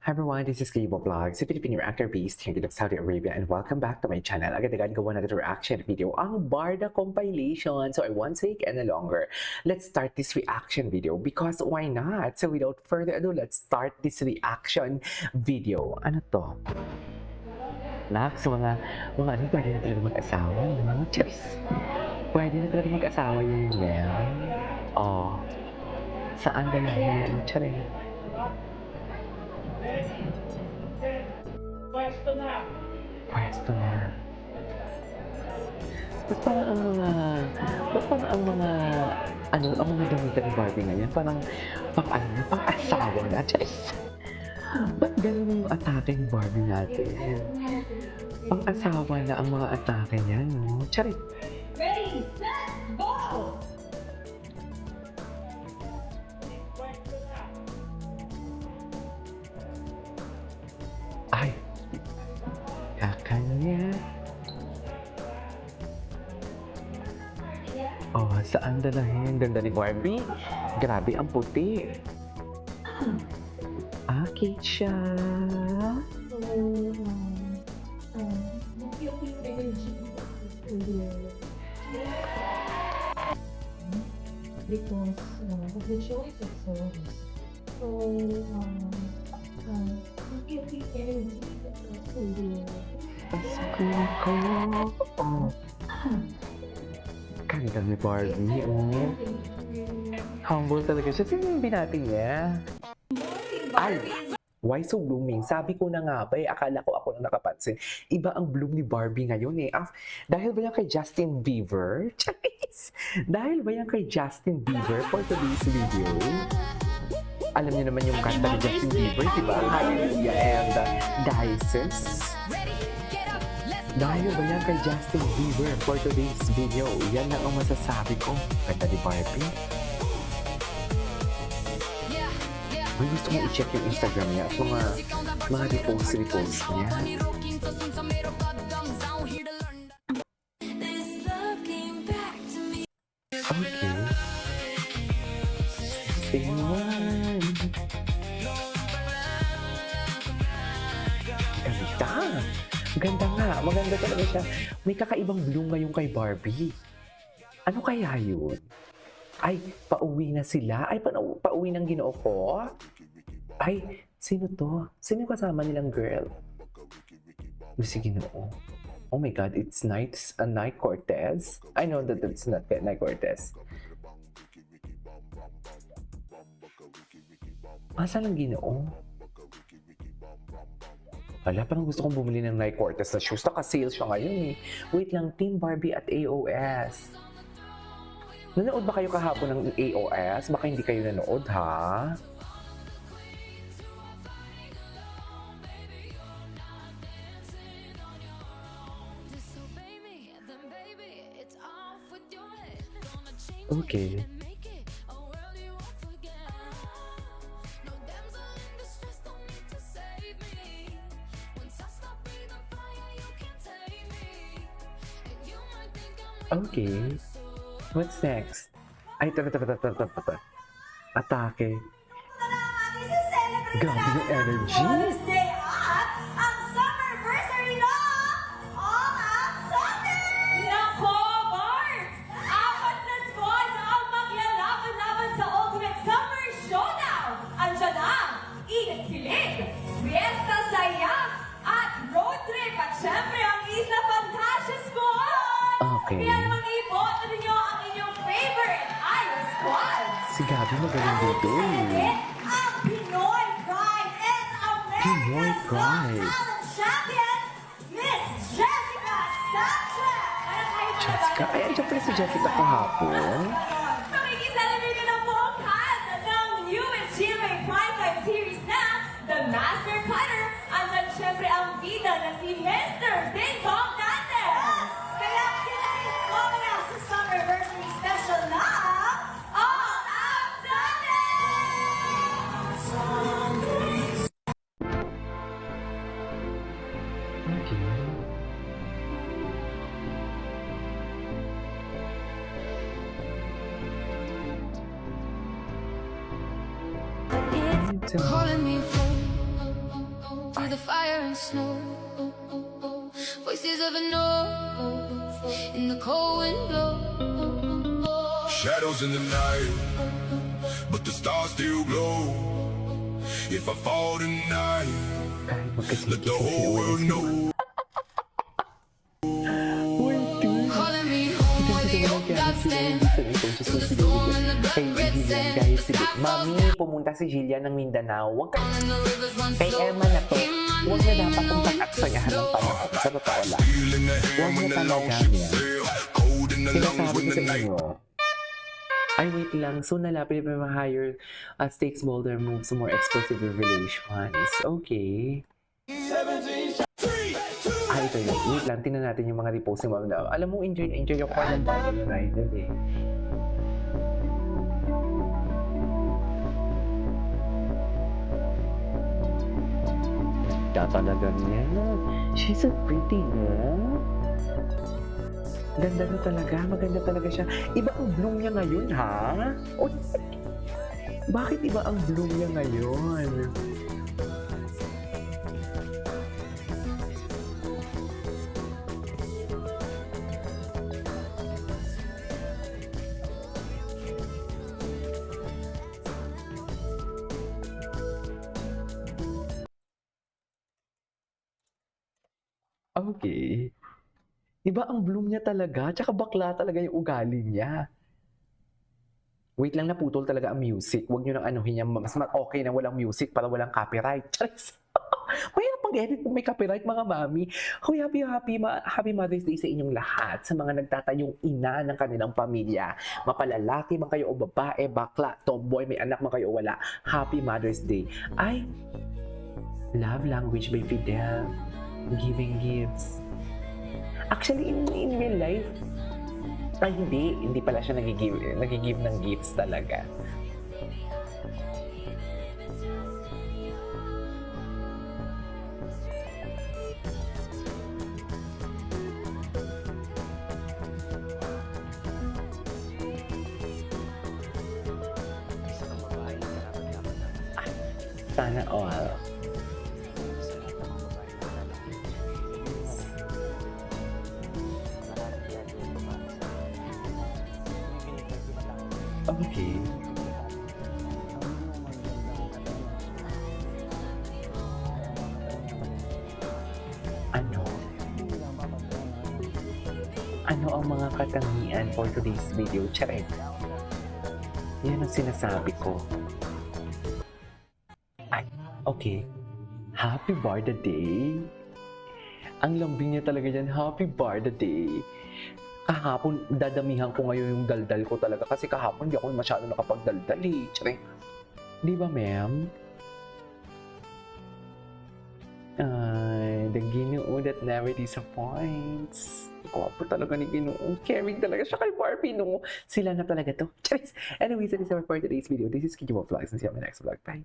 Hi everyone, this is Kibo Vlog, si Filipino reactor based here in Saudi Arabia, and welcome back to my channel. Agad-agad gawa natin reaction video, ang Barda compilation. So I won't take any longer. Let's start this reaction video because why not? So without further ado, let's start this reaction video. Ano to? Lax, mga ano, pwede na talaga mag-asawa, no? Charis! Pwede na talaga mag-asawa yung Mel. Oh, saan ba yan? Charis! Pwesto na! Pwesto na. Ba't parang ang mga, ang mga damitan ni Barbie ngayon, parang, pang-asawa na, Charis. Ba't ganun yung atake ni Barbie natin? Pang-asawa na ang mga atake niya, no? Charis. Ready, set, go! Pwesto na! Ay, kakanya. Oh, saan dalahin? Ganda ni Barbie. Grabe, ang puti. Akit siya. Because of the choice of songs. So, give the energy to the Pasko ko. Oh. Ganda ni Barbie, oh. Humble talaga siya. Sino yung binati niya? Ay! Why so blooming? Sabi ko na nga ba, akala ko ako na nakapansin. Iba ang bloom ni Barbie ngayon eh. Dahil ba yan kay Justin Bieber? Charis! Dahil ba yan kay Justin Bieber for today's video? Alam niyo naman yung kanta ni Justin Bieber, di ba? Hallelujah and Dices. Dahil ba yan kay Justin Bieber for today's video? Yan lang ang masasabi ko. Ganda ni Barbie. May gusto mo i-check yung Instagram niya at mga repost niya. Okay. Tingnan. Ganda. Ganda nga. Maganda talaga siya. May kakaibang bloom ngayon kay Barbie. Ano kaya yun? Ay, pauwi na sila? Ay, pauwi ng Ginoo ko? Ay, sino to? Sino yung kasama nilang girl? Si Ginoo. Oh my God, it's Night Cortez? I know that it's not Night Cortez. Masa lang Ginoo? Wala, parang gusto kong bumili ng Night Cortez na shoes. Naka-sale siya ngayon eh. Wait lang, Team Barbie at AOS. Nanood ba kayo kahapon ng AOS? Baka hindi kayo nanood, ha? Okay. Okay. What's next? Ay, Atake. Grabe yung energy. Day at ang summerversary na ang summer! Nako, Bart! 4 na squads ang maglalaban-laban sa Ultimate Summer Showdown! Andiyan ang Init Kilig, Fiesta Saya, at Road Trip, at syempre ang Isla Fantasia Squad! Okay. Kaya naman i-vote ninyo ang inyong favorite Isla Squad! Si Gabi magaling dito eh. Ang Pinoy Pride and Pinoy America's Pride. Got Talent Champion, Miss Jessica Sanchez! Jessica. Ay, andiyan pala si Jessica kahapon. Nakikisalamin ko na po ang cast ng newest GMA Primetime Series na The Master Cutter, at then syempre ang bida na si Mr. Ding Dong Dantes! Kaya kinahin ko na sa Summerversary Special na All Out Sundays! Okay. Calling me home. through the fire and snow. Voices of a no in the cold wind blow. Shadows in the night, but the stars still glow. If I fall tonight, Kahit magkasikip let the whole world know. Calling me home where the old gods stand. Kay Jillian guys, sige. Mami, pumunta si Jillian ng Mindanao. Huwag ka, And the rivers run kay slow. Emma na to. Huwag na dapat kong pag-aksayahan ng panahon. Sa totoo lang. Feeling the Huwag hand when na the talaga longship niya. sail. Cold in the lungs Sinasabi when ko the sa night. inyo. Ay, wait lang. Soon nalapit pa yung higher stakes boulder moves more explosive revelations. Okay. Ah, ito yun. Wait lang. Tingnan natin yung mga repost ni Ma'am na. Alam mo, enjoy ako ng Barbie Rider eh. Talaga niya. She's so pretty, no? Ganda na talaga. Maganda talaga siya. Iba ang bloom niya ngayon, ha? O, bakit iba ang bloom niya ngayon? Okay. Iba ang bloom niya talaga, tsaka bakla talaga yung ugali niya. Wait lang, naputol talaga ang music. Huwag niyo nang anuhin niya. Mas okay na walang music para walang copyright. Charis! Mahirap pag-edit kung may copyright, mga mami. Hoy, happy Mother's Day sa inyong lahat. Sa mga nagtatayong ina ng kanilang pamilya. Mapalalaki man kayo o babae, bakla, tomboy, may anak man kayo o wala. Happy Mother's Day. Ay, love language by Fidel. Giving gifts. Actually, in real life, ay hindi pala siya nagigive ng gifts talaga. Sana all. Okay. Ano ang mga katangian for today's video? Charet. Yan ang sinasabi ko. Ay, okay. Happy Barda Day. Ang lambing niya talaga yan. Happy Barda Day. Kahapon, dadamihan ko ngayon yung daldal ko talaga. Kasi kahapon, hindi ako masyado nakapagdaldal eh. Charet. Di ba, ma'am? Ay, the Ginoo that never disappoints. Gwapo talaga ni Ginoo. Caring talaga siya kay Barbie, no? Sila na talaga to. Charis! Anyways, that is our for today's video. This is Kiki Vlogs. And see you on my next vlog. Bye!